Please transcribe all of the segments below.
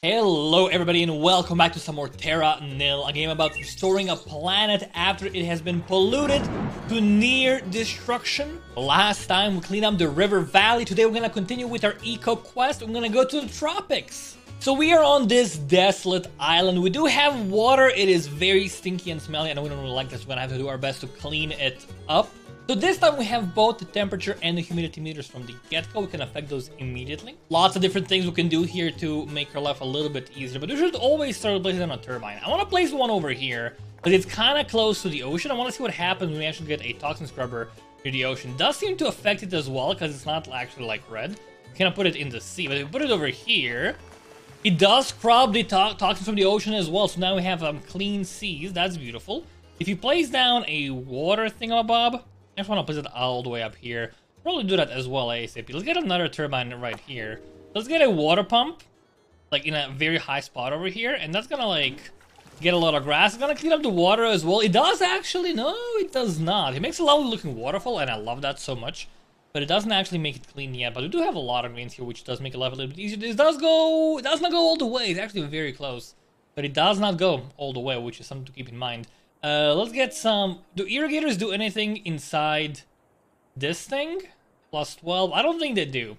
Hello everybody and welcome back to some more Terra Nil, a game about restoring a planet after it has been polluted to near destruction. Last time we cleaned up the river valley. Today we're gonna continue with our eco quest. We're gonna go to the tropics. So we are on this desolate island. We do have water. It is very stinky and smelly and we don't really like this. We're gonna have to do our best to clean it up. So this time we have both the temperature and the humidity meters from the get-go. We can affect those immediately. Lots of different things we can do here to make our life a little bit easier, but we should always start placing on a turbine. I want to place one over here, but it's kind of close to the ocean. I want to see what happens when we actually get a toxin scrubber near the ocean. It does seem to affect it as well, because it's not actually like red. We cannot put it in the sea, but if we put it over here, it does scrub the toxins from the ocean as well. So now we have clean seas. That's beautiful. If you place down a water thingamabob, I just want to place it all the way up here. Probably do that as well ASAP. Let's get another turbine right here. Let's get a water pump, like in a very high spot over here, and that's gonna like get a lot of grass. It's gonna clean up the water as well. It does actually, no, it does not. It makes a lovely looking waterfall, and I love that so much. But it doesn't actually make it clean yet. But we do have a lot of greens here, which does make life a little bit easier. It does not go all the way. It's actually very close, but it does not go all the way, which is something to keep in mind. Let's get some... Do irrigators do anything inside this thing? Plus 12? I don't think they do.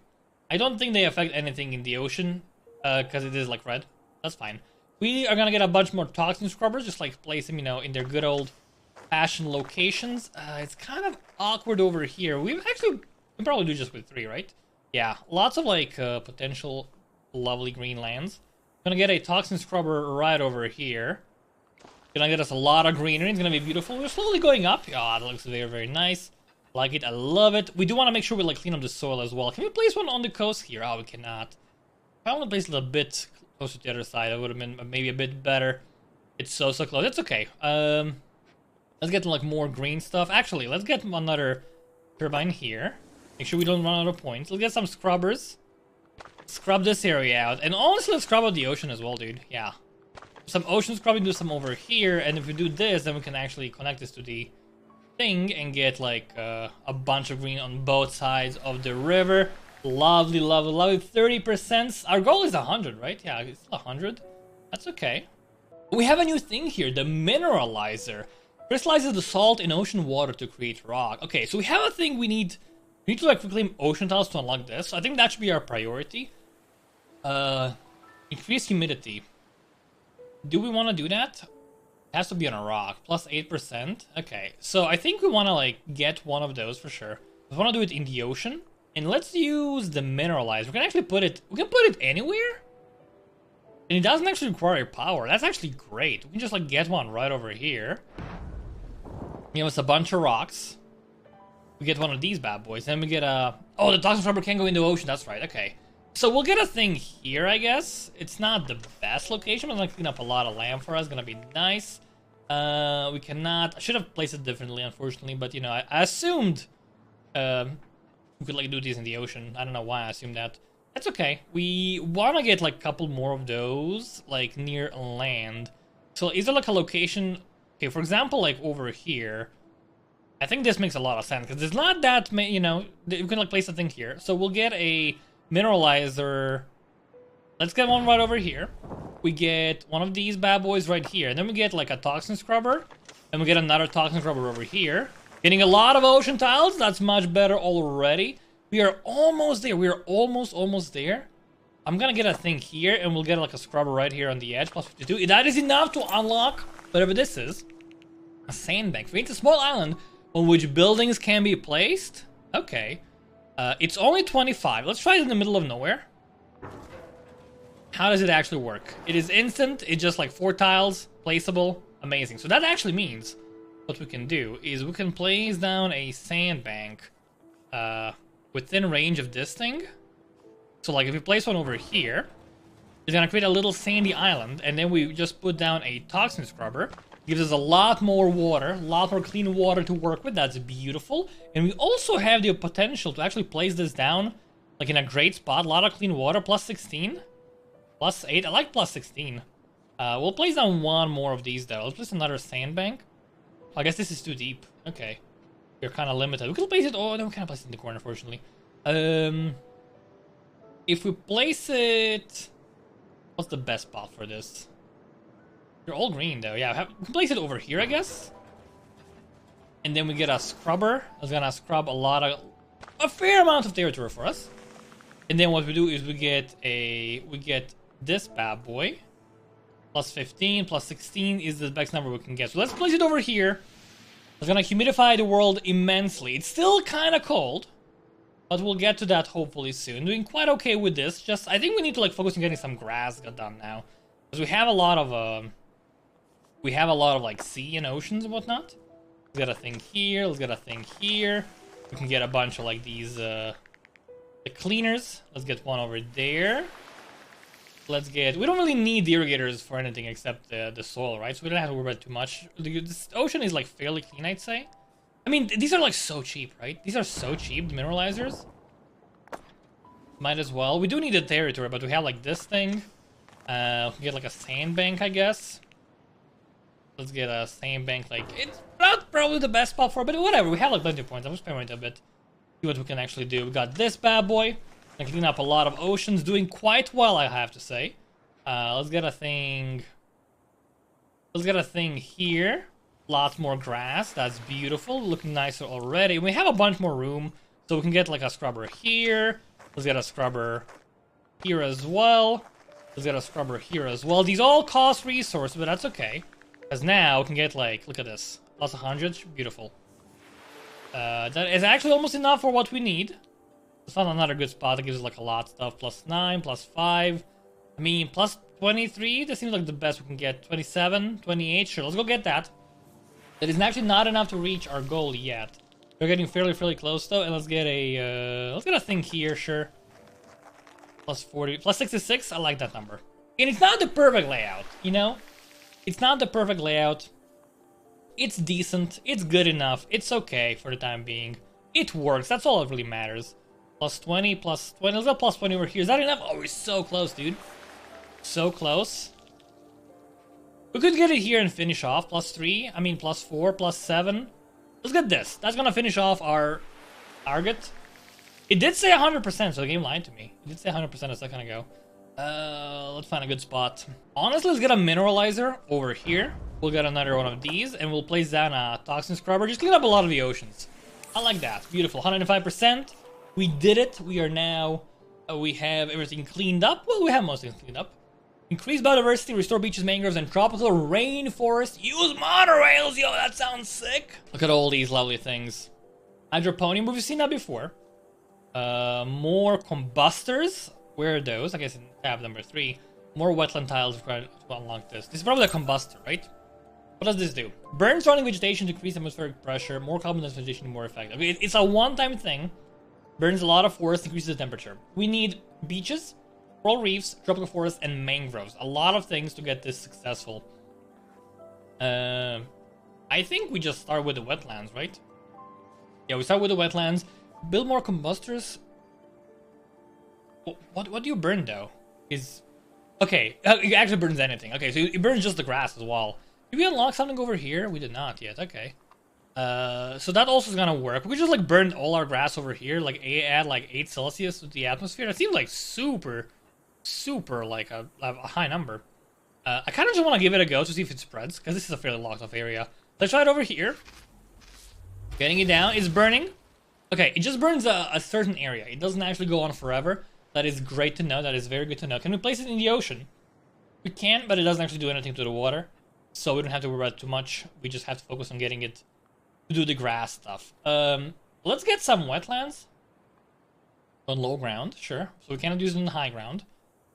I don't think they affect anything in the ocean, because it is like red. That's fine. We are gonna get a bunch more toxin scrubbers, just like place them, you know, in their good old fashioned locations. It's kind of awkward over here. We probably do just with 3, right? Yeah, lots of like potential lovely green lands. Gonna get a toxin scrubber right over here. Gonna get us a lot of greenery. It's gonna be beautiful. We're slowly going up. Ah, that looks very, very nice. Like it. I love it. We do want to make sure we like clean up the soil as well. Can we place one on the coast here? Oh, we cannot. If I want to place it a bit closer to the other side, it would have been maybe a bit better. It's so close. It's okay. Let's get like more green stuff. Actually, let's get another turbine here. Make sure we don't run out of points. Let's get some scrubbers. Scrub this area out, and honestly, let's scrub out the ocean as well, dude. Yeah. Some ocean scrubbing, do some over here, and if we do this, then we can actually connect this to the thing and get like a bunch of green on both sides of the river. Lovely, lovely, lovely. 30%. Our goal is 100, right? Yeah, it's 100. That's okay. We have a new thing here, the mineralizer. Crystallizes the salt in ocean water to create rock. Okay, so we have a thing we need. We need to like reclaim ocean tiles to unlock this. So I think that should be our priority. Increase humidity. Do we want to do that? It has to be on a rock. Plus 8%. Okay, so I think we want to like get one of those for sure. We want to do it in the ocean. And let's use the mineralizer. We can actually put it... We can put it anywhere. And it doesn't actually require power. That's actually great. We can just like get one right over here. Give us a bunch of rocks. We get one of these bad boys. Then we get a... Oh, the toxin scrubber can go in the ocean. That's right. Okay. So we'll get a thing here, I guess. It's not the best location, but I'm gonna clean up a lot of land for us. Gonna be nice. We cannot... I should have placed it differently, unfortunately, but you know, I assumed we could like do these in the ocean. I don't know why I assumed that. That's okay. We wanna get like a couple more of those, like near land. So is there like a location... Okay, for example, like over here. I think this makes a lot of sense, because there's not that many, you know, you can like place a thing here. So we'll get a mineralizer. Let's get one right over here. We get one of these bad boys right here. And then we get like a toxin scrubber. And we get another toxin scrubber over here. Getting a lot of ocean tiles. That's much better already. We are almost there. We are almost there. I'm gonna get a thing here. And we'll get like a scrubber right here on the edge. Plus 52. That is enough to unlock whatever this is. A sandbank. Creates a small island on which buildings can be placed. Okay. It's only 25. Let's try it in the middle of nowhere. How does it actually work? It is instant. It's just like 4 tiles, placeable. Amazing. So that actually means what we can do is we can place down a sandbank within range of this thing. So like if we place one over here, it's gonna create a little sandy island, and then we just put down a toxin scrubber. Gives us a lot more water, a lot more clean water to work with. That's beautiful. And we also have the potential to actually place this down like in a great spot. A lot of clean water. Plus 16. Plus 8. I like plus 16. We'll place down one more of these though. Let's place another sandbank. I guess this is too deep. Okay. We're kind of limited. We can place it... Oh, no, we can't place it in the corner, unfortunately. If we place it... What's the best spot for this? They're all green though. Yeah, we can place it over here, I guess. And then we get a scrubber. That's gonna scrub a fair amount of territory for us. And then what we do is we get this bad boy. Plus 15, plus 16 is the best number we can get. So let's place it over here. It's gonna humidify the world immensely. It's still kind of cold, but we'll get to that hopefully soon. Doing quite okay with this. Just I think we need to like focus on getting some grass done now, because we have a lot of like sea and oceans and whatnot. Let's get a thing here. Let's get a thing here. We can get a bunch of like these the cleaners. Let's get one over there. Let's get... We don't really need the irrigators for anything except the soil, right? So we don't have to worry about it too much. This ocean is like fairly clean, I'd say. I mean, these are like so cheap, right? These are so cheap, the mineralizers. Might as well. We do need a territory, but we have like this thing. We can get like a sandbank, I guess. Let's get a sandbank. Like, it's not probably the best spot for it, but whatever. We have like plenty of points. I'm just experiment a bit. See what we can actually do. We got this bad boy. And clean up a lot of oceans, doing quite well, I have to say. Let's get a thing. Let's get a thing here. Lots more grass. That's beautiful. Looking nicer already. We have a bunch more room, so we can get like a scrubber here. Let's get a scrubber here as well. Let's get a scrubber here as well. These all cost resources, but that's okay, because now we can get like, look at this, plus 100. Beautiful. That is actually almost enough for what we need. It's not another good spot that gives us like a lot of stuff. Plus 9, plus 5. I mean, plus 23. That seems like the best we can get. 27, 28. Sure, let's go get that. That is actually not enough to reach our goal yet. We're getting fairly close though. And let's get a thing here. Sure. Plus 40, plus 66. I like that number. And it's not the perfect layout, you know. It's not the perfect layout. It's decent. It's good enough. It's okay for the time being. It works. That's all that really matters. Plus 20, plus 20. Let's go plus 20 over here. Is that enough? Oh, we're so close, dude. So close. We could get it here and finish off. Plus 3. I mean, plus 4, plus 7. Let's get this. That's gonna finish off our target. It did say 100%, so the game lied to me. It did say 100% a second ago. Let's find a good spot. Honestly, let's get a mineralizer over here. We'll get another one of these, and we'll place down a toxin scrubber. Just clean up a lot of the oceans. I like that. Beautiful. 105%. We did it. We are now... we have everything cleaned up. Well, we have most things cleaned up. Increase biodiversity, restore beaches, mangroves, and tropical rainforests. Use monorails! Yo, that sounds sick! Look at all these lovely things. Hydroponium, we've seen that before. More combustors. Where are those? I guess in tab number 3. More wetland tiles required to unlock this. This is probably a combustor, right? What does this do? Burn surrounding vegetation to increase atmospheric pressure. More carbon dense vegetation, more effective. Okay, it's a one-time thing. Burns a lot of forest, increases the temperature. We need beaches, coral reefs, tropical forests, and mangroves. A lot of things to get this successful. I think we just start with the wetlands, right? Yeah, we start with the wetlands. Build more combustors. What do you burn though? Okay, it actually burns anything. Okay, so it burns just the grass as well. Did we unlock something over here? We did not yet. Okay. So that also is gonna work. We could just like burn all our grass over here, like add like 8 Celsius to the atmosphere. That seems like super like a high number. I kind of just want to give it a go to see if it spreads, because this is a fairly locked off area. Let's try it over here. Getting it down. It's burning. Okay, it just burns a certain area. It doesn't actually go on forever. That is great to know. That is very good to know. Can we place it in the ocean? We can, but it doesn't actually do anything to the water. So we don't have to worry about it too much. We just have to focus on getting it to do the grass stuff. Let's get some wetlands. On low ground, sure. So we cannot use it on the high ground.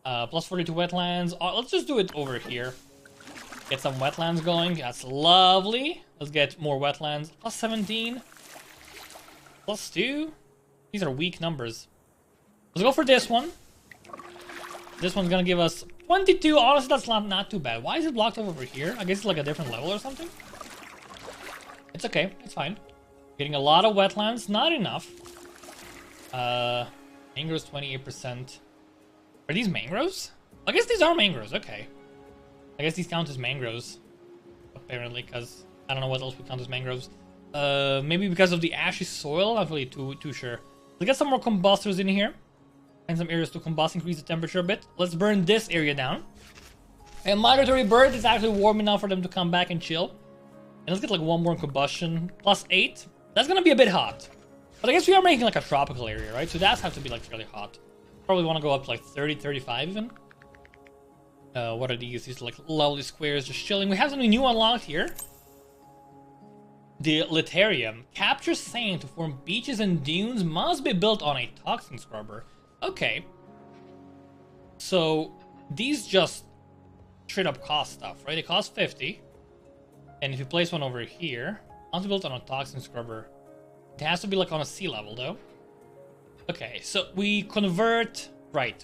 Plus 42 wetlands. Let's just do it over here. Get some wetlands going. That's lovely. Let's get more wetlands. Plus 17. Plus 2. These are weak numbers. Let's go for this one. This one's gonna give us 22. Honestly, that's not too bad. Why is it blocked over here? I guess it's like a different level or something. It's okay. It's fine. Getting a lot of wetlands. Not enough. Mangroves 28%. Are these mangroves? I guess these are mangroves. Okay. I guess these count as mangroves. Apparently, because I don't know what else would count as mangroves. Maybe because of the ashy soil. Not really too sure. Let's get some more combustors in here. Find some areas to combust, increase the temperature a bit. Let's burn this area down. And migratory bird is actually warm enough for them to come back and chill. And let's get like one more combustion. +8. That's gonna be a bit hot. But I guess we are making like a tropical area, right? So that's have to be like fairly hot. Probably want to go up to like 30, 35 even. What are these? These are like lovely squares just chilling. We have something new unlocked here. The Litarium. Capture sand to form beaches and dunes must be built on a toxin scrubber. Okay. So these just straight up cost stuff, right? They cost 50. And if you place one over here, must be built on a toxin scrubber. It has to be like on a sea level though. Okay, so we convert, right.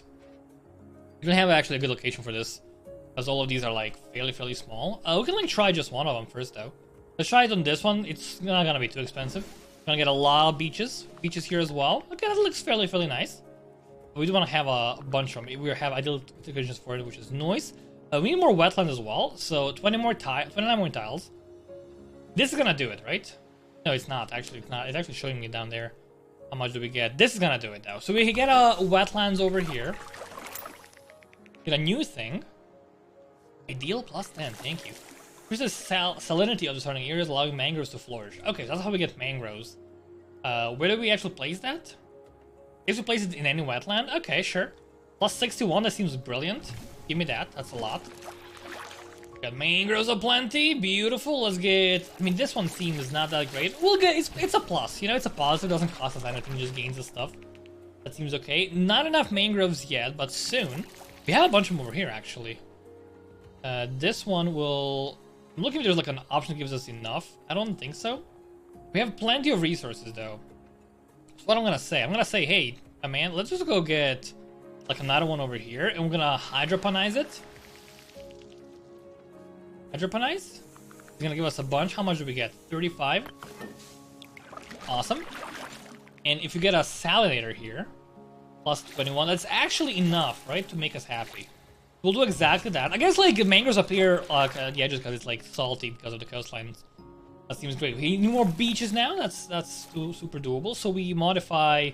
You're gonna have actually a good location for this, because all of these are like fairly small. We can like try just one of them first though. Let's try it on this one. It's not gonna be too expensive. We're gonna get a lot of beaches here as well. Okay, that looks fairly nice. But we do want to have a bunch of them. We have ideal conditions for it, which is noise. We need more wetland as well, so 29 more tiles. This is gonna do it, right? No, it's not. Actually, it's not. It's actually showing me down there. How much do we get? This is gonna do it though. So we can get a wetlands over here. Get a new thing. Ideal +10. Thank you. Here's the salinity of the surrounding areas, allowing mangroves to flourish. Okay, so that's how we get mangroves. Where do we actually place that? If we place it in any wetland, okay, sure. +61. That seems brilliant. Give me that. That's a lot. Got mangroves aplenty. Beautiful. Let's get... I mean, this one seems not that great. We'll get... It's a plus. You know, it's a positive. It doesn't cost us anything. It just gains the stuff. That seems okay. Not enough mangroves yet, but soon. We have a bunch of them over here, actually. This one will... I'm looking if there's like an option that gives us enough. I don't think so. We have plenty of resources, though. So what I'm gonna say. I'm gonna say, hey, man, let's just go get like another one over here, and we're gonna hydroponize it. Hydroponize? It's gonna give us a bunch. How much do we get? 35. Awesome. And if you get a salinator here, +21, that's actually enough, right, to make us happy. We'll do exactly that. I guess like mangroves up here, yeah, just because it's like salty because of the coastlines. That seems great. We need more beaches now. That's super doable. So we modify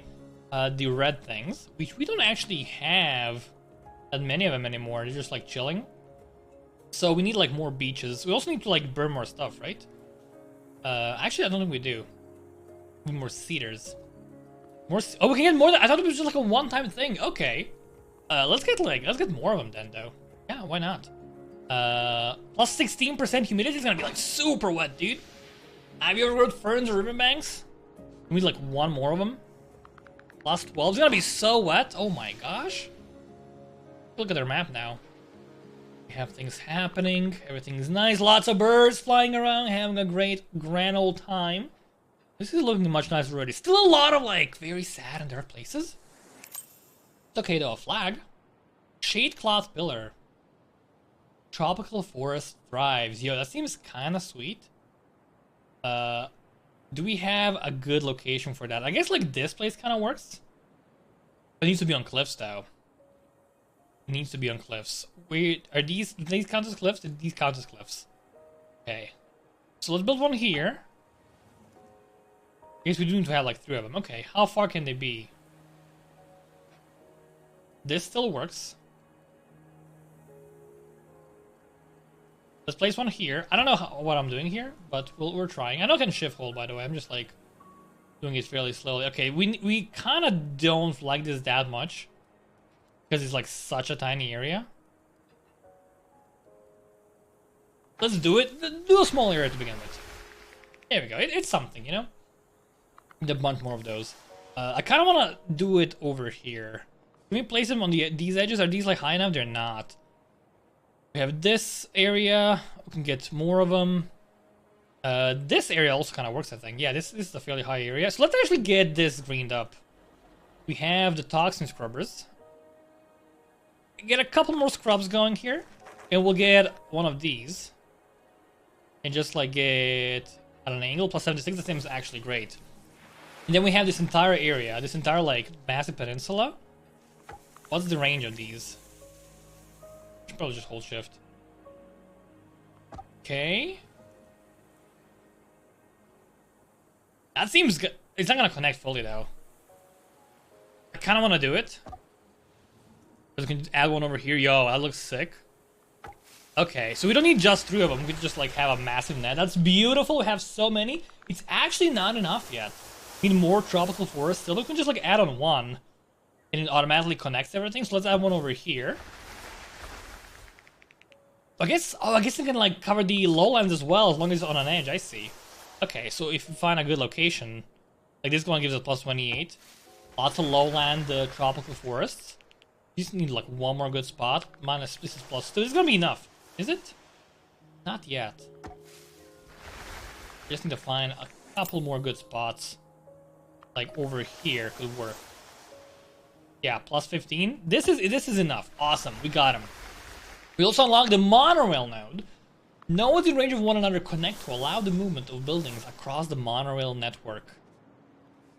the red things, which we don't actually have that many of them anymore. They're just like chilling. So we need like more beaches. We also need to like burn more stuff, right? Actually, I don't think we do. We need more cedars. Oh, we can get more. I thought it was just like a one-time thing. Okay. Let's get more of them then, though. Yeah, why not? +16% humidity is gonna be like super wet, dude. Have you ever heard ferns or riverbanks? We need like one more of them. +12 is gonna be so wet. Oh my gosh. Look at their map now. We have things happening. Everything's nice. Lots of birds flying around, having a great grand old time. This is looking much nicer already. Still a lot of like very sad and dark places. It's okay though, a flag. Shade cloth pillar. Tropical forest thrives. Yo, that seems kind of sweet. Do we have a good location for that? I guess like this place kind of works. It needs to be on cliffs though. It needs to be on cliffs. Wait, do these count as cliffs? These count as cliffs. Okay. So let's build one here. I guess we do need to have like 3 of them. Okay, how far can they be? This still works. Let's place one here. I don't know what I'm doing here, but we're trying. I know I can shift hold, by the way. I'm just like doing it fairly slowly. Okay, we kind of don't like this that much because it's like such a tiny area. Let's do it. Do a small area to begin with. There we go. It's something, you know? A bunch more of those. I kind of want to do it over here. Can we place them on these edges? Are these like high enough? They're not. We have this area. We can get more of them. This area also kind of works, I think. Yeah, this is a fairly high area. So let's actually get this greened up. We have the toxin scrubbers. Get a couple more scrubs going here. And we'll get one of these. And just like get at an angle, +76. The same is actually great. And then we have this entire area. This entire like massive peninsula. What's the range of these? Should probably just hold shift. Okay. That seems good. It's not gonna connect fully though. I kind of want to do it. We can add one over here. Yo, that looks sick. Okay, so we don't need just 3 of them. We could just like have a massive net. That's beautiful. We have so many. It's actually not enough yet. We need more tropical forests. So we can just like add on one, and it automatically connects everything. So let's add one over here. I guess we can like cover the lowlands as well as long as it's on an edge. I see. Okay, so if we find a good location, like this one gives us plus 28. Lots of lowland tropical forests. You just need like one more good spot. Minus this is plus 2. This is gonna be enough. Is it? Not yet. Just need to find a couple more good spots. Like over here could work. Yeah, plus 15. This is enough. Awesome, we got him. We also unlocked the monorail node. Nodes in range of one another connect to allow the movement of buildings across the monorail network.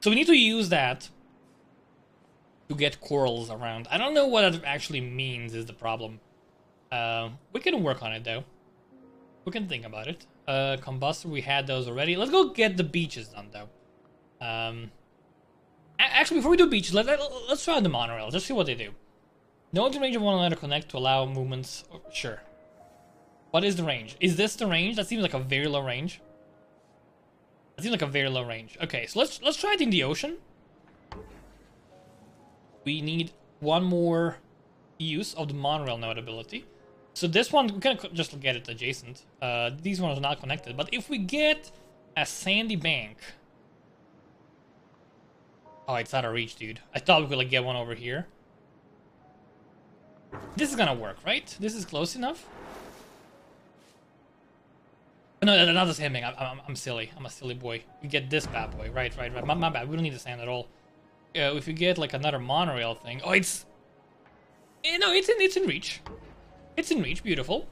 So we need to use that to get corals around. I don't know what that actually means is the problem. We can work on it though. We can think about it. Combustor, we had those already. Let's go get the beaches done though. Actually, before we do beaches, let's try the monorail. Let's see what they do. Nodes in range of one another connect to allow movements. Oh, sure. What is the range? Is this the range? That seems like a very low range. That seems like a very low range. Okay, so let's try it in the ocean. We need one more use of the monorail node ability. So this one, we can just get it adjacent. These ones are not connected. But if we get a sandy bank... Oh, it's out of reach, dude. I thought we could like get one over here. This is gonna work, right? This is close enough. No, not the same thing. I'm silly. I'm a silly boy. We get this bad boy. Right. My bad. We don't need the sand at all. If we get like another monorail thing. Oh, it's... No, it's in reach. It's in reach. Beautiful.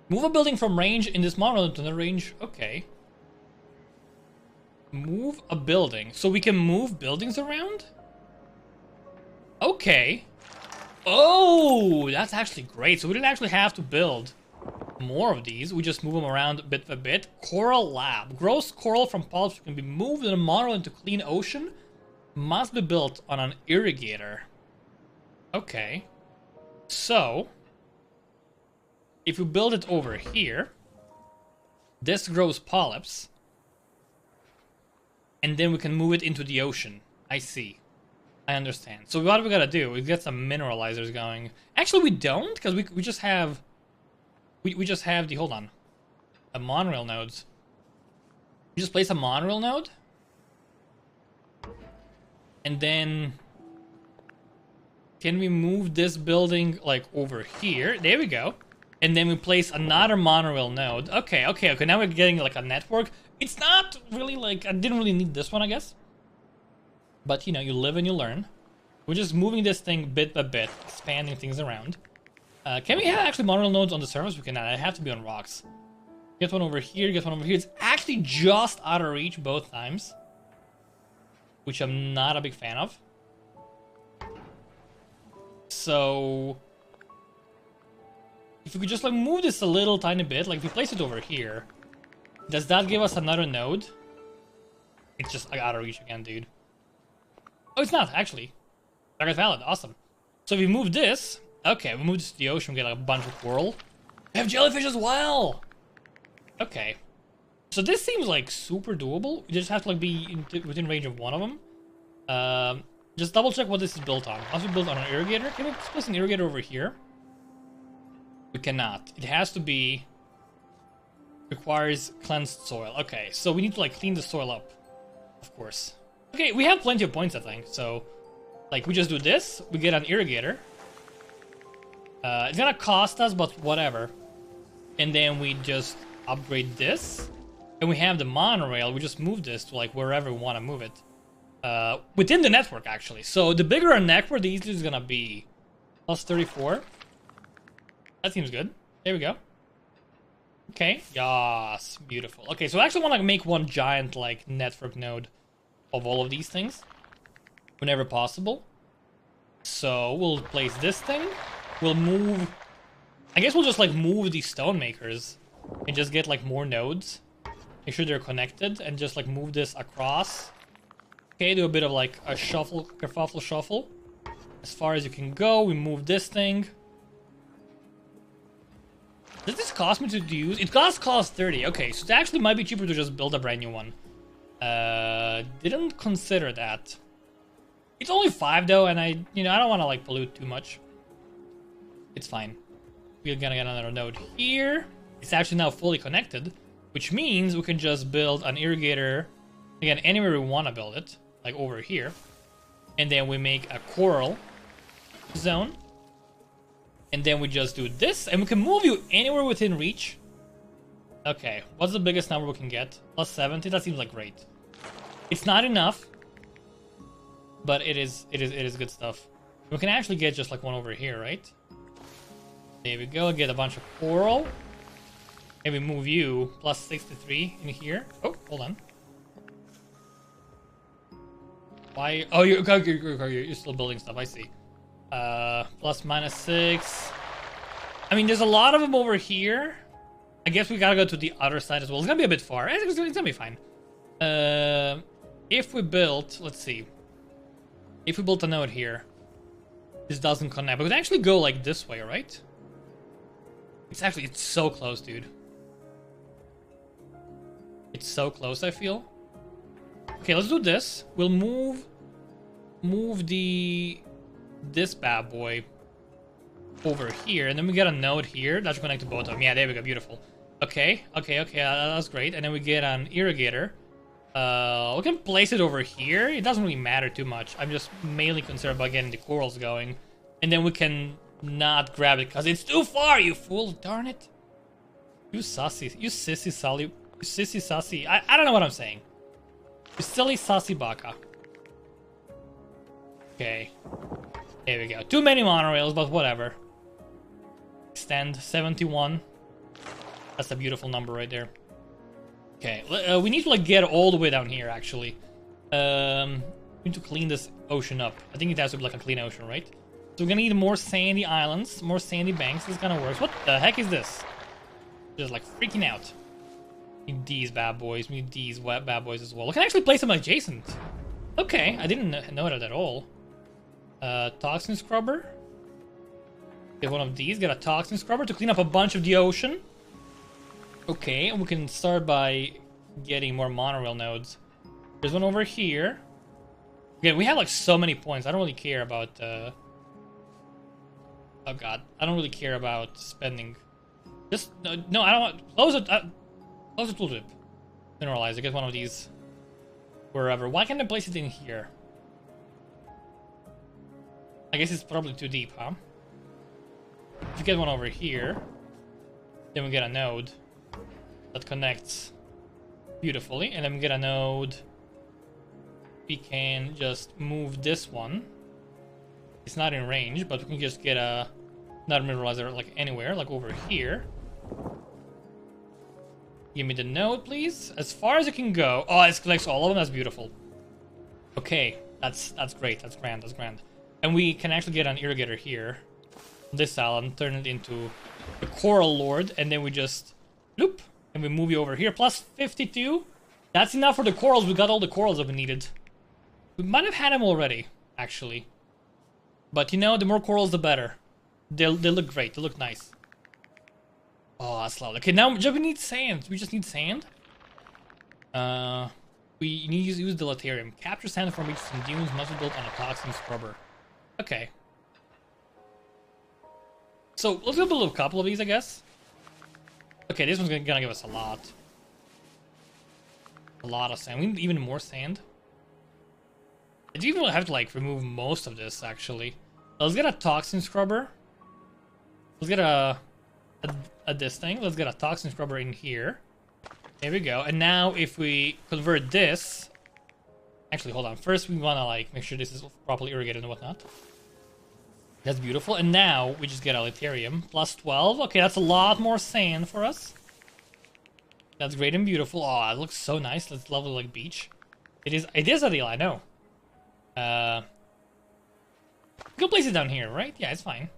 Move a building from range in this monorail to the range. Okay. Move a building. So we can move buildings around? Okay. Oh, that's actually great. So we didn't actually have to build more of these. We just move them around bit by bit. Coral lab. Gross coral from polyps can be moved in a monorail into clean ocean. Must be built on an irrigator. Okay. So, if we build it over here, this grows polyps. And then we can move it into the ocean. I see. I understand. So what we gotta do is get some mineralizers going. Actually, we don't, because we just have... We just have the... Hold on. A monorail nodes. We just place a monorail node. And then... Can we move this building, like, over here? There we go. And then we place another monorail node. Okay. Now we're getting, like, a network. It's not really, like... I didn't really need this one, I guess. But, you know, you live and you learn. We're just moving this thing bit by bit, expanding things around. Can we have actually monorail nodes on the surface? We cannot. I have to be on rocks. Get one over here, get one over here. It's actually just out of reach both times. Which I'm not a big fan of. So... If we could just, like, move this a little tiny bit, like, if we place it over here, does that give us another node? It's just, like, out of reach again, dude. Oh, it's not, actually. Target valid, awesome. So if we move this... Okay, we move this to the ocean, we get like a bunch of coral. We have jellyfish as well! Okay. So this seems like super doable. You just have to like be within range of one of them. Just double check what this is built on. Once we build on an irrigator, can we place an irrigator over here? We cannot. It has to be... Requires cleansed soil. Okay, so we need to like clean the soil up. Of course. Okay, we have plenty of points, I think. So, like, we just do this. We get an irrigator. It's gonna cost us, but whatever. And then we just upgrade this. And we have the monorail. We just move this to, like, wherever we want to move it. Within the network, actually. So, the bigger our network, the easier it's gonna be. Plus 34. That seems good. There we go. Okay. Yes. Beautiful. Okay, so I actually want to make one giant, like, network node of all of these things whenever possible. So we'll place this thing. We'll move... I guess we'll just like move these stone makers and just get like more nodes. Make sure they're connected and just like move this across. Okay, do a bit of like a shuffle, kerfuffle shuffle. as far as you can go. We move this thing. Does this cost me to use? It costs 30. Okay, so it actually might be cheaper to just build a brand new one. Didn't consider that. It's only 5 though, and I don't want to like pollute too much. It's fine. We're gonna get another node here. It's actually now fully connected, which means we can just build an irrigator again anywhere we want to build it, like over here, and then we make a coral zone, and then we just do this, and we can move you anywhere within reach. Okay, what's the biggest number we can get? Plus 70. That seems like great. It's not enough, but it is good stuff. We can actually get just like one over here, right? There we go. Get a bunch of coral. Maybe move you plus 63 in here. Oh, hold on. Why? Oh, you're still building stuff. I see. Plus minus 6. I mean, there's a lot of them over here. I guess we gotta go to the other side as well. It's gonna be a bit far. It's gonna be fine. If we built, let's see. If we built a node here, this doesn't connect. But we could actually go like this way, right? It's so close, dude. It's so close, I feel. Okay, let's do this. We'll move this bad boy over here, and then we get a node here that should connect to both of them. Yeah, there we go, beautiful. Okay, that's great. And then we get an irrigator. We can place it over here. It doesn't really matter too much. I'm just mainly concerned about getting the corals going, and then we can not grab it because it's too far. You fool! Darn it! You sussy! You sissy sully! You sissy sussy! I don't know what I'm saying. You silly sussy baka. Okay. There we go. Too many monorails, but whatever. Extend 71. That's a beautiful number right there. Okay, we need to like get all the way down here actually. We need to clean this ocean up. I think it has to be like a clean ocean, right? So we're gonna need more sandy islands, more sandy banks. This kind of works. What the heck is this? Just like freaking out. Need these bad boys. We need these bad boys as well. We can actually place them adjacent. Okay, I didn't know that at all. Toxin scrubber. Get one of these. Get a toxin scrubber to clean up a bunch of the ocean. Okay, and we can start by getting more monorail nodes. There's one over here. Okay, we have like so many points. I don't really care about. Oh god, I don't really care about spending. Just no, I don't want. Close it. Close it. Tooltip. Mineralizer. Get one of these. Wherever. Why can't I place it in here? I guess it's probably too deep, huh? If you get one over here, then we get a node that connects beautifully, and then we get a node. We can just move this one. It's not in range, but we can just get another mineralizer like anywhere, like over here. Give me the node, please. As far as it can go. Oh, it collects all of them. That's beautiful. Okay, that's great. That's grand. That's grand. And we can actually get an irrigator here. This island, turn it into the Coral Lord, and then we just loop, and we move you over here. Plus 52. That's enough for the corals. We got all the corals that we needed. We might have had them already, actually. But you know, the more corals, the better. They look great. They look nice. Oh, that's loud. Okay, now we need sand. We just need sand. We need to use deleterium. Capture sand from beaches and dunes must be built on a toxin scrubber. Okay. So let's build a couple of these, I guess. Okay, this one's gonna give us a lot. A lot of sand. We need even more sand. I do even have to like remove most of this actually. Let's get a toxin scrubber. Let's get this thing. Let's get a toxin scrubber in here. There we go. And now if we convert this, actually hold on. First we wanna like make sure this is properly irrigated and whatnot. That's beautiful. And now we just get a lithium plus 12. Okay, that's a lot more sand for us. That's great and beautiful. Oh, it looks so nice. That's lovely like beach. It is a deal, I know. Go place it down here, right? Yeah, it's fine.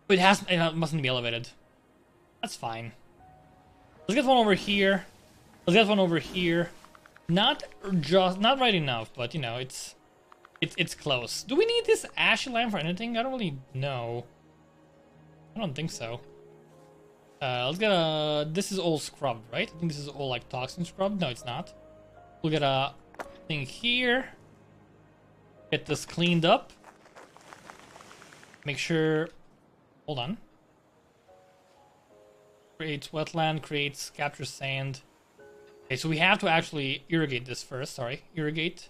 But it mustn't be elevated. That's fine. Let's get one over here. Let's get one over here. Not right enough, but you know, it's It's close. Do we need this ashy lamp for anything? I don't really know. I don't think so. Let's get a... This is all scrubbed, right? I think this is all like toxin scrubbed. No, it's not. We'll get a thing here. Get this cleaned up. Make sure... Hold on. Creates wetland, captures sand. Okay, so we have to actually irrigate this first. Sorry, irrigate.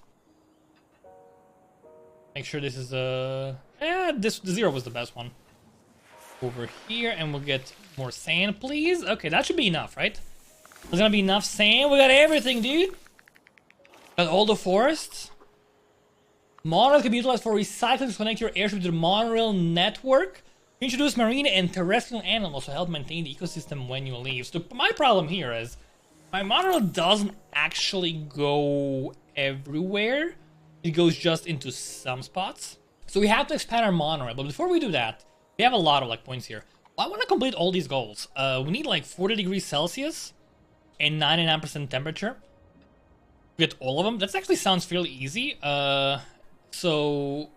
Make sure this is the 0 was the best one. Over here, and we'll get more sand, please. Okay, that should be enough, right? There's gonna be enough sand. We got everything, dude. Got all the forests. Monorail can be utilized for recycling to connect your airship to the monorail network. Introduce marine and terrestrial animals to help maintain the ecosystem when you leave. So my problem here is my monorail doesn't actually go everywhere. It goes just into some spots. So we have to expand our monorail. But before we do that, we have a lot of like points here. I want to complete all these goals. We need like 40 degrees Celsius and 99% temperature. We get all of them. That actually sounds fairly easy. So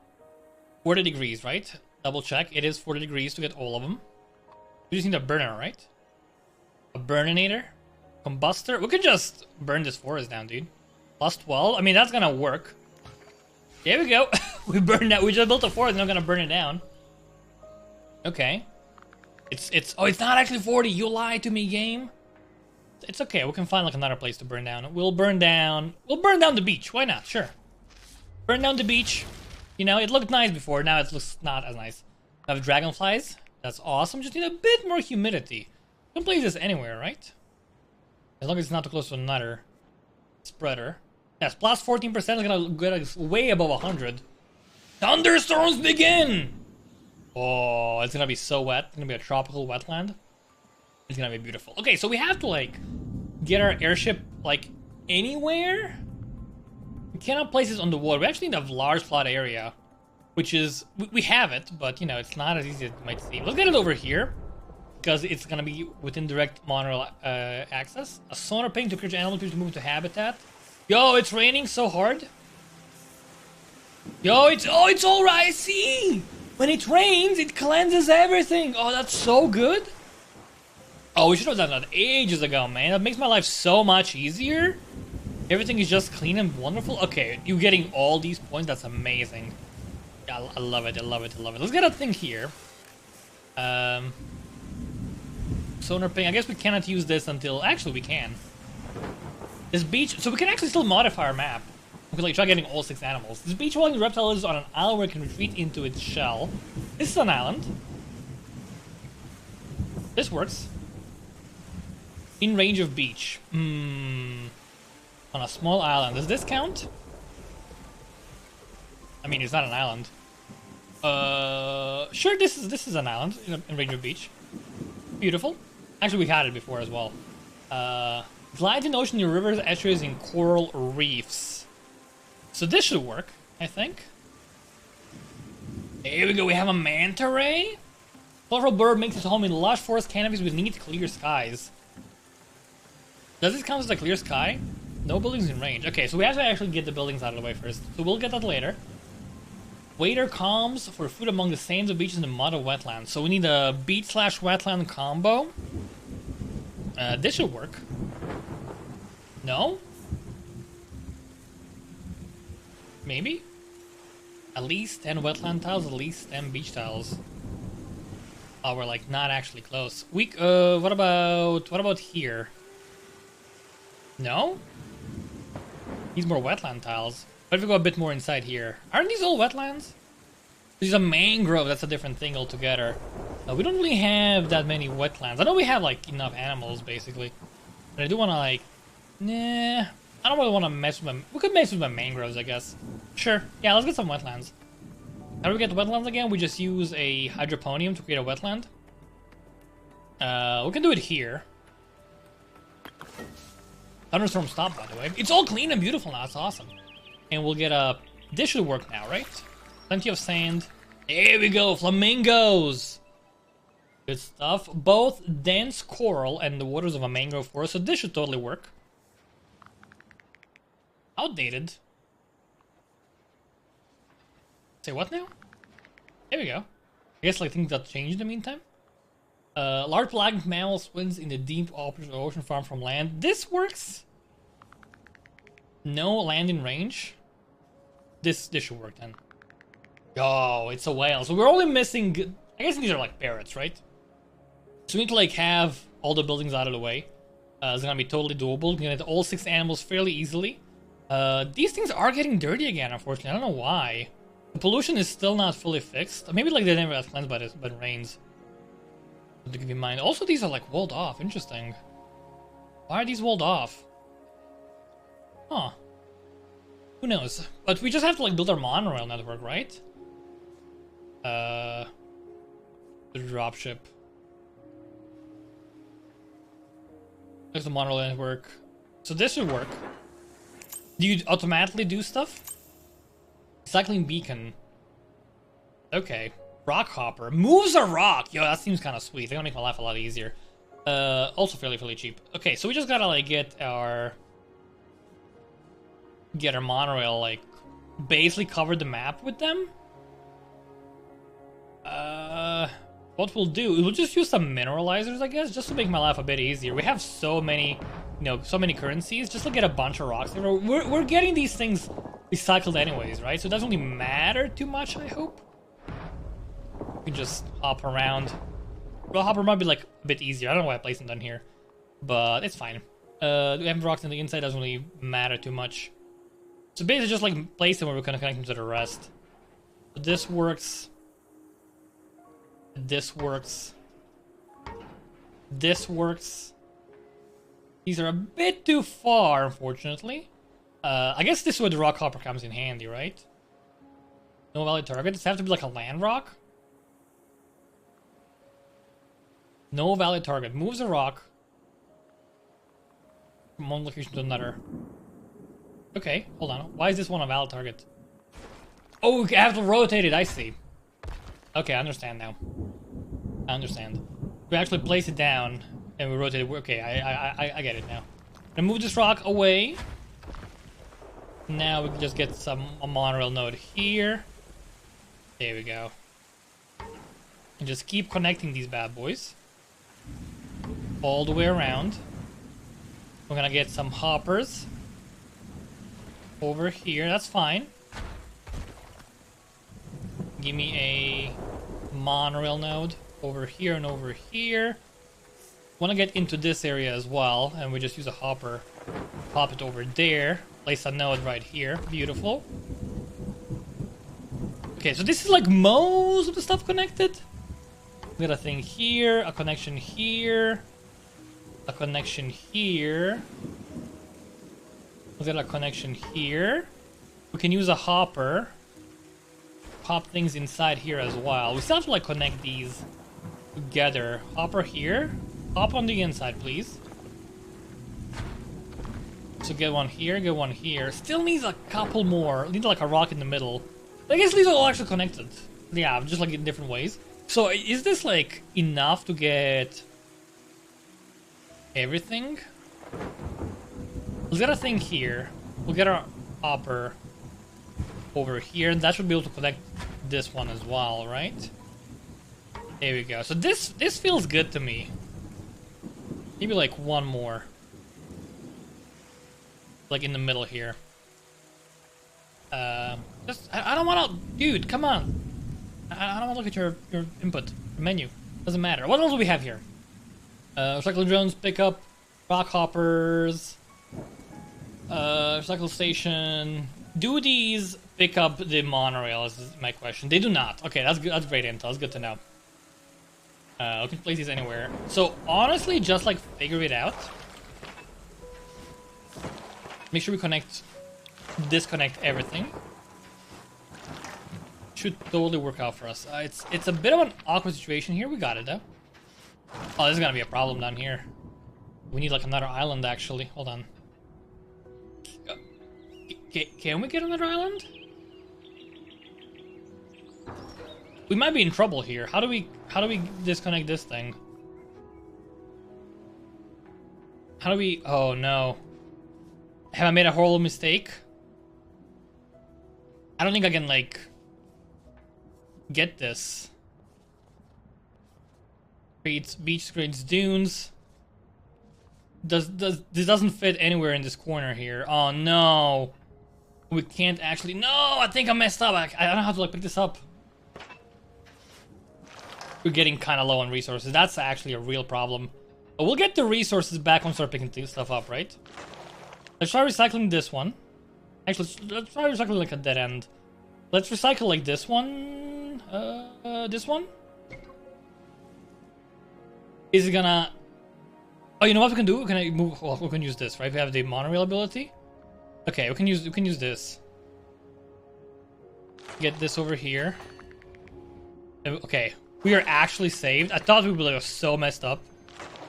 40 degrees, right? Double check. It is 40 degrees to get all of them. We just need a burner, right? A burninator. Combustor. We could just burn this forest down, dude. Plus 12. I mean, that's gonna work. There we go. We burned that. We just built a forest and I'm gonna burn it down. Okay. Oh, it's not actually 40. You lied to me, game. It's okay. We can find like another place to burn down. We'll burn down the beach. Why not? Sure. Burn down the beach. You know, it looked nice before. Now it looks not as nice. We have dragonflies. That's awesome. Just need a bit more humidity. You can place this anywhere, right? As long as it's not too close to another spreader. Yes, plus 14% is gonna get us way above 100. Thunderstorms begin! Oh, it's gonna be so wet. It's gonna be a tropical wetland. It's gonna be beautiful. Okay, so we have to like get our airship like anywhere. We cannot place this on the water. We actually need a large plot area, which is we have it, but you know it's not as easy as it might seem. Let's get it over here because it's gonna be within direct monorail access. A sonar ping to encourage animals to move to habitat. Yo, it's raining so hard. Yo, it's all right. See, when it rains, it cleanses everything. Oh, that's so good. Oh, we should have done that ages ago, man. That makes my life so much easier. Everything is just clean and wonderful. Okay, you getting all these points. That's amazing. Yeah, I love it. I love it. I love it. Let's get a thing here. Sonar ping. I guess we cannot use this until... Actually, we can. This beach... So we can actually still modify our map. We can like try getting all 6 animals. This beach-walking reptile is on an island where it can retreat into its shell. This is an island. This works. In range of beach. On a small island. Does this count? I mean, it's not an island. Sure, this is an island in range of beach. Beautiful. Actually, we had it before as well. Glides in ocean near rivers, estuaries, and coral reefs. So this should work, I think. Here we go. We have a manta ray. Colorful bird makes its home in lush forest canopies with neat, clear skies. Does this count as a clear sky? No buildings in range. Okay, so we have to actually get the buildings out of the way first. So we'll get that later. Waiter calms for food among the sands of beaches and the mud of wetlands. So we need a beach/wetland combo. This should work. No? Maybe? At least 10 wetland tiles, at least 10 beach tiles. Oh, we're like not actually close. What about here? No? These more wetland tiles. What if we go a bit more inside here? Aren't these all wetlands? There's a mangrove, that's a different thing altogether. We don't really have that many wetlands. I know we have like enough animals basically. But I do want to like... Nah, I don't really want to mess with them. We could mess with my mangroves, I guess. Sure, yeah, let's get some wetlands. How do we get the wetlands again? We just use a hydroponium to create a wetland. We can do it here. Thunderstorm stopped, by the way. It's all clean and beautiful now. It's awesome. And we'll get a... This should work now, right? Plenty of sand. There we go. Flamingos. Good stuff. Both dense coral and the waters of a mangrove forest. So this should totally work. Outdated. Say what now? There we go. I guess like things got changed in the meantime. Large pelagic mammal swims in the deep ocean far from land. This works. No landing range. This should work then. Oh, it's a whale. So we're only missing. I guess these are like parrots, right? So we need to like have all the buildings out of the way. It's gonna be totally doable. We can get all 6 animals fairly easily. These things are getting dirty again, unfortunately. I don't know why. The pollution is still not fully fixed. Maybe like they never got cleansed by the rains. To keep in mind. Also, these are like walled off. Interesting. Why are these walled off? Huh. Who knows? But we just have to like build our monorail network, right? The dropship. There's the monorail network. So this should work. Do you automatically do stuff? Cycling beacon. Okay. Rock hopper. Moves a rock! Yo, that seems kind of sweet. They're gonna make my life a lot easier. Also fairly cheap. Okay, so we just gotta like get our monorail like basically cover the map with them. What we'll do, we'll just use some mineralizers, I guess, just to make my life a bit easier. We have so many, you know, so many currencies. Just to get a bunch of rocks. We're getting these things recycled anyways, right? So it doesn't really matter too much, I hope. We can just hop around. Well, hopper might be like a bit easier. I don't know why I placed them down here, but it's fine. We have rocks on the inside, doesn't really matter too much. So basically just like place them where we're gonna connect them to the rest. So this works. This works. This works. These are a bit too far, unfortunately. I guess this is where the rock hopper comes in handy, right? No valid target. Does it have to be like a land rock? No valid target. Moves a rock from one location to another. Okay, hold on. Why is this one a valid target? Oh, I have to rotate it. I see. Okay, I understand now. I understand. We actually place it down and we rotate it. Okay, I get it now. Gonna move this rock away. Now we can just get a monorail node here. There we go. And just keep connecting these bad boys all the way around. We're gonna get some hoppers over here. That's fine. Give me a monorail node over here and over here. Want to get into this area as well, and we just use a hopper. Pop it over there. Place a node right here. Beautiful. Okay, so this is like most of the stuff connected. We got a thing here, a connection here, a connection here. We got a connection here. We can use a hopper. Pop things inside here as well. We still have to like connect these together. Hopper here. Hop on the inside, please. So get one here, get one here. Still needs a couple more. Needs like a rock in the middle. I guess these are all actually connected. Yeah, just like in different ways. So is this like enough to get everything? Let's get a thing here. We'll get our hopper over here, and that should be able to connect this one as well, right? There we go. So this feels good to me. Maybe like one more. Like in the middle here. Just I don't want to, dude. Come on. I don't want to look at your input menu. Doesn't matter. What else do we have here? Recycle drones, pickup, rock hoppers, recycle station. Do these pick up the monorail? Is my question. They do not. Okay, that's good. That's great intel. That's good to know. We can place these anywhere. So honestly, just like figure it out. Make sure we disconnect everything. Should totally work out for us. It's a bit of an awkward situation here. We got it though. Oh, this is gonna be a problem down here. We need like another island actually. Hold on. Can we get another island? We might be in trouble here. How do we disconnect this thing? How do we? Oh no. Have I made a horrible mistake? I don't think I can like get this. Creates beach, creates dunes. This doesn't fit anywhere in this corner here. Oh no. We can't actually. No, I think I messed up. I don't know how to like pick this up. We're getting kind of low on resources. That's actually a real problem. But we'll get the resources back when we start picking stuff up, right? Let's try recycling this one. Actually, let's try recycling like a dead end. Let's recycle like this one. This one. Is it gonna? Oh, you know what we can do? We can move. Well, we can use this, right? We have the monorail ability. Okay, we can use this. Get this over here. Okay, we are actually saved. I thought we were like so messed up.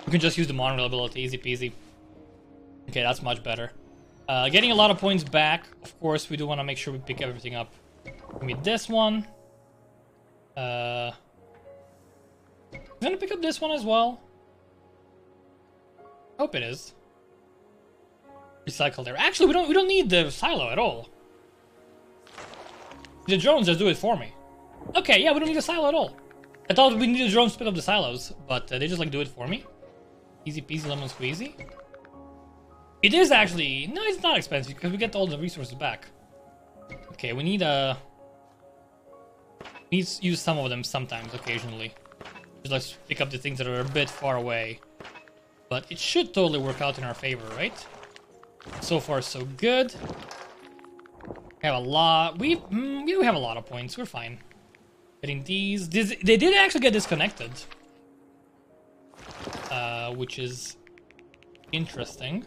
We can just use the monorail ability, easy peasy. Okay, that's much better. Getting a lot of points back. Of course, we do want to make sure we pick everything up. Give me this one. I'm gonna pick up this one as well. Hope it is. Recycle there. Actually, we don't need the silo at all. The drones just do it for me. Okay, yeah, we don't need a silo at all. I thought we needed drones to pick up the silos, but they just like do it for me. Easy peasy lemon squeezy. It is actually no, it's not expensive because we get all the resources back. Okay, we need to use some of them sometimes, occasionally. Just let's pick up the things that are a bit far away. But it should totally work out in our favor, right? So far, so good. We have a lot. We have a lot of points. We're fine. Getting these. They did actually get disconnected, which is interesting.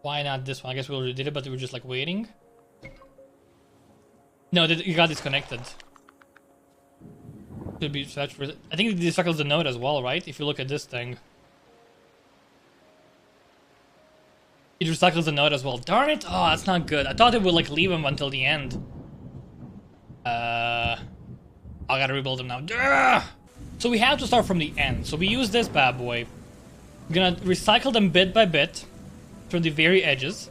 Why not this one? I guess we already did it, but we were just like waiting. No, you got disconnected. Could be searched for. I think it recycles the node as well, right? If you look at this thing. It recycles the node as well. Darn it! Oh, that's not good. I thought it would like leave him until the end. I gotta rebuild him now. Duh! So we have to start from the end. So we use this bad boy. We're gonna recycle them bit by bit from the very edges.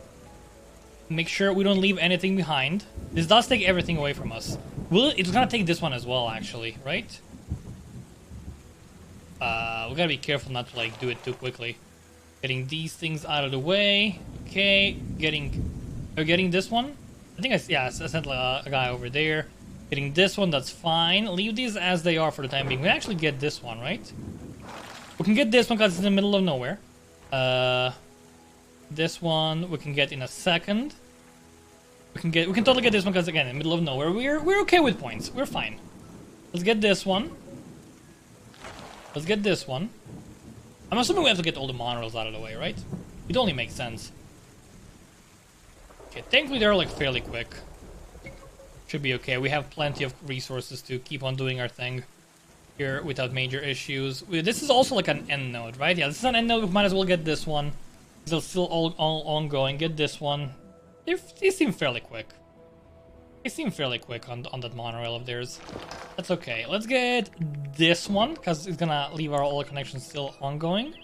Make sure we don't leave anything behind. This does take everything away from us. It's gonna take this one as well, actually, right? We gotta be careful not to like do it too quickly. Getting these things out of the way. Okay, getting this one. I think I sent a guy over there. Getting this one, that's fine. Leave these as they are for the time being. We actually get this one, right? We can get this one because it's in the middle of nowhere. This one we can get in a second. We can totally get this one because again, in the middle of nowhere. We're okay with points. We're fine. Let's get this one. Let's get this one. I'm assuming we have to get all the monorails out of the way, right? It only makes sense. Okay, thankfully they're like fairly quick. Should be okay. We have plenty of resources to keep on doing our thing here without major issues. This is also like an end node, right? Yeah, this is an end node. We might as well get this one. It's still all ongoing. Get this one. They seem fairly quick. They seem fairly quick on that monorail of theirs. That's okay. Let's get this one because it's gonna leave our all connections still ongoing.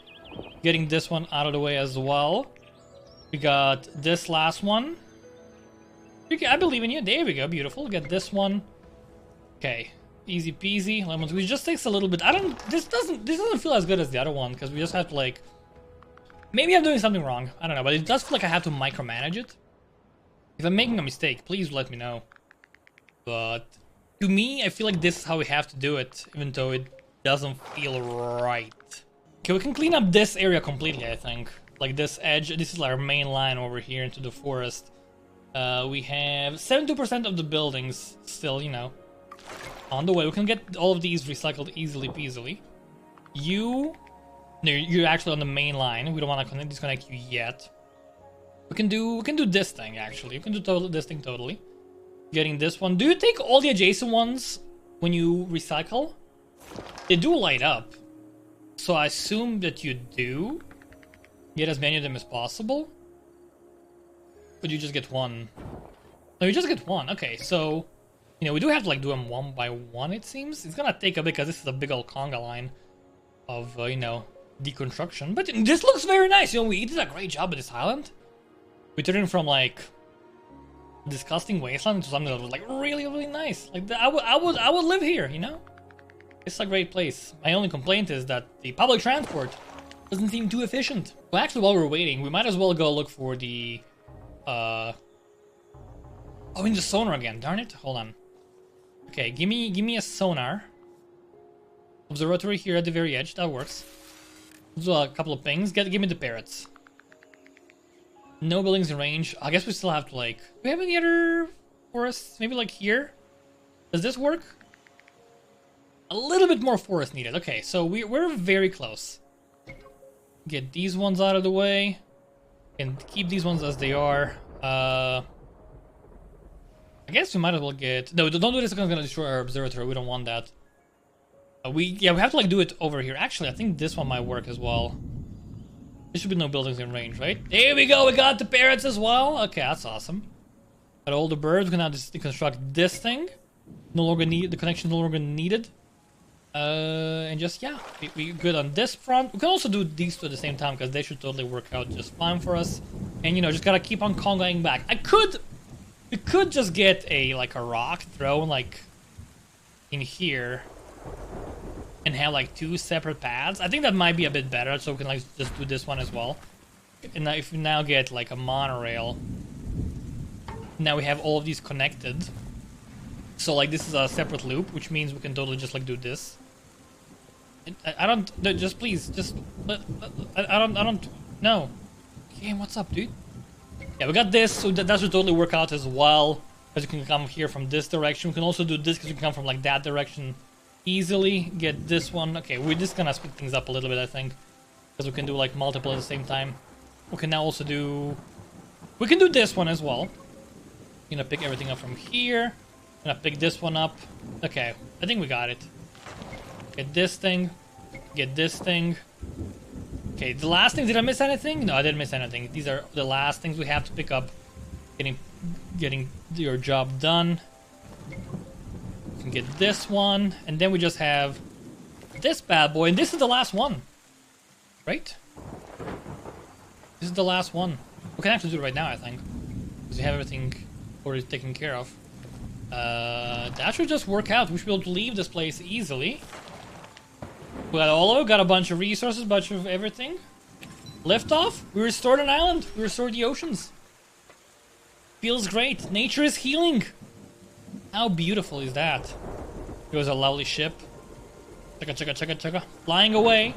Getting this one out of the way as well. We got this last one. I believe in you. There we go. Beautiful. Get this one. Okay. Easy peasy. Lemons. Which just takes a little bit. This doesn't feel as good as the other one because we just have to like. Maybe I'm doing something wrong. I don't know, but it does feel like I have to micromanage it. If I'm making a mistake, please let me know. But to me, I feel like this is how we have to do it, even though it doesn't feel right. Okay, we can clean up this area completely, I think. Like this edge. This is our main line over here into the forest. We have 72% of the buildings still, you know, on the way. We can get all of these recycled easily peasily. No, you're actually on the main line. We don't want to disconnect you yet. We can do this thing actually. We can do this thing totally. Getting this one. Do you take all the adjacent ones when you recycle? They do light up. So I assume that you do get as many of them as possible. But you just get one. No, you just get one. Okay, so you know we do have to like do them one by one. It seems it's gonna take a bit because this is a big old conga line of you know deconstruction. But this looks very nice. You know we did a great job with this island. We turned it from like disgusting wasteland into something that was like really, really nice. Like I would live here, you know? It's a great place. My only complaint is that the public transport doesn't seem too efficient. Well, actually, while we're waiting, we might as well go look for the oh, we need a sonar again. Darn it! Hold on. Okay, give me a sonar. Observatory here at the very edge. That works. Let's do a couple of pings. Give me the parrots. No buildings in range. I guess we still have to like. Do we have any other forests? Maybe like here. Does this work? A little bit more forest needed. Okay, so we're very close. Get these ones out of the way, and keep these ones as they are. I guess we might as well get. No, don't do this because it's gonna destroy our observatory. We don't want that. We have to like do it over here. Actually, I think this one might work as well. There should be no buildings in range, right? There we go. We got the parrots as well. Okay, that's awesome. Got all the birds. We can now just deconstruct this thing. No longer need the connection. No longer needed. And just yeah, we good on this front. We can also do these two at the same time because they should totally work out just fine for us. And you know, just gotta keep on congoing back. We could just get a like a rock thrown like in here and have like two separate paths. I think that might be a bit better, so we can like just do this one as well. And now if we now get like a monorail, now we have all of these connected. So like this is a separate loop, which means we can totally just like do this. I don't just please just I don't no. Game, what's up, dude? Yeah, we got this, so that should totally work out as well. Because you can come here from this direction. We can also do this because you can come from like that direction easily. Get this one. Okay, we're just gonna speed things up a little bit, I think, because we can do like multiple at the same time. We can now also do. We can do this one as well. I'm gonna pick everything up from here. I'm gonna pick this one up. Okay, I think we got it. Get this thing. Get this thing. Okay, the last thing, did I miss anything? No, I didn't miss anything. These are the last things we have to pick up. Getting your job done. You can get this one, and then we just have this bad boy, and this is the last one. Right? This is the last one. We can actually do it right now, I think. Because we have everything already taken care of. That should just work out. We should be able to leave this place easily. We got all of it, got a bunch of resources, bunch of everything. Lift off. We restored an island. We restored the oceans. Feels great. Nature is healing. How beautiful is that? It was a lovely ship. Chugga, chugga, chugga, chugga. Flying away.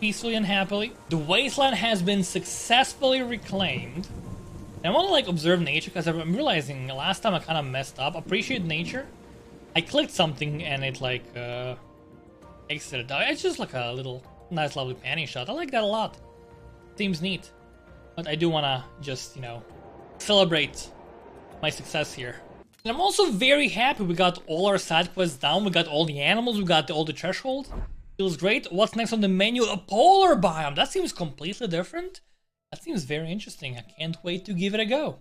Peacefully and happily. The wasteland has been successfully reclaimed. And I want to like observe nature because I'm realizing last time I kind of messed up. Appreciate nature. I clicked something and it like exited out. It's just like a little nice lovely panning shot. I like that a lot. Seems neat. But I do want to just, you know, celebrate my success here. And I'm also very happy we got all our side quests down. We got all the animals. We got all the threshold. Feels great. What's next on the menu? A polar biome. That seems completely different. That seems very interesting. I can't wait to give it a go.